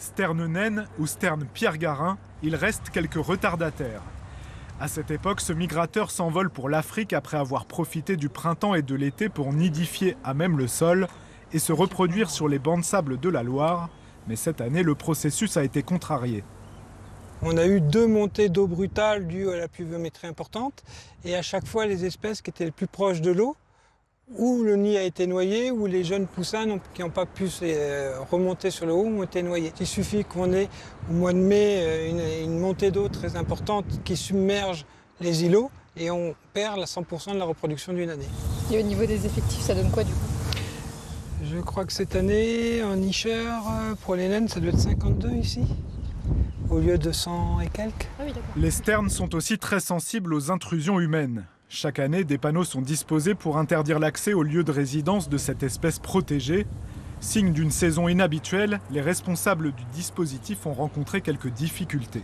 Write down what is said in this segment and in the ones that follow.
Sterne naine ou sterne Pierre-Garin, il reste quelques retardataires. À cette époque, ce migrateur s'envole pour l'Afrique après avoir profité du printemps et de l'été pour nidifier à même le sol et se reproduire sur les bancs de sable de la Loire. Mais cette année, le processus a été contrarié. On a eu 2 montées d'eau brutales dues à la pluviométrie importante et à chaque fois les espèces qui étaient les plus proches de l'eau, où le nid a été noyé, où les jeunes poussins qui n'ont pas pu remonter sur le haut ont été noyés. Il suffit qu'on ait au mois de mai une montée d'eau très importante qui submerge les îlots et on perd 100% de la reproduction d'une année. Et au niveau des effectifs, ça donne quoi du coup? Je crois que cette année, en nicheur, pour les naines, ça doit être 52 ici, au lieu de 100 et quelques. Ah oui, d'accord. Les sternes sont aussi très sensibles aux intrusions humaines. Chaque année, des panneaux sont disposés pour interdire l'accès au lieu de résidence de cette espèce protégée. Signe d'une saison inhabituelle, les responsables du dispositif ont rencontré quelques difficultés.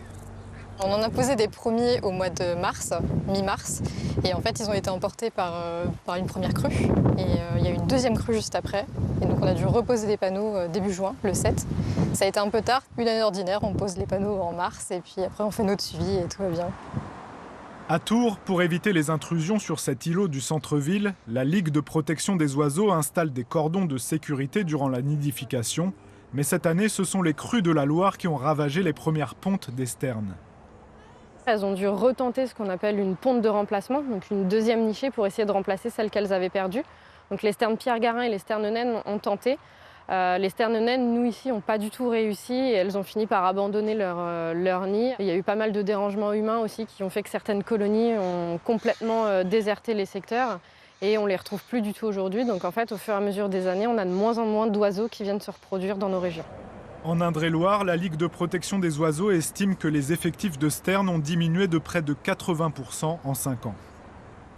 On en a posé des premiers au mois de mars, mi-mars, et en fait ils ont été emportés par une première crue. Et il y a eu une deuxième crue juste après, et donc on a dû reposer des panneaux début juin, le 7. Ça a été un peu tard, une année ordinaire, on pose les panneaux en mars, et puis après on fait notre suivi et tout va bien. À Tours, pour éviter les intrusions sur cet îlot du centre-ville, la Ligue de protection des oiseaux installe des cordons de sécurité durant la nidification. Mais cette année, ce sont les crues de la Loire qui ont ravagé les premières pontes des sternes. Elles ont dû retenter ce qu'on appelle une ponte de remplacement, donc une deuxième nichée pour essayer de remplacer celle qu'elles avaient perdue. Donc les sternes Pierre-Garin et les sternes naines ont tenté. Les sternes naines, nous ici, n'ont pas du tout réussi et elles ont fini par abandonner leur nid. Il y a eu pas mal de dérangements humains aussi qui ont fait que certaines colonies ont complètement déserté les secteurs et on ne les retrouve plus du tout aujourd'hui. Donc en fait, au fur et à mesure des années, on a de moins en moins d'oiseaux qui viennent se reproduire dans nos régions. En Indre-et-Loire, la Ligue de protection des oiseaux estime que les effectifs de sternes ont diminué de près de 80% en 5 ans.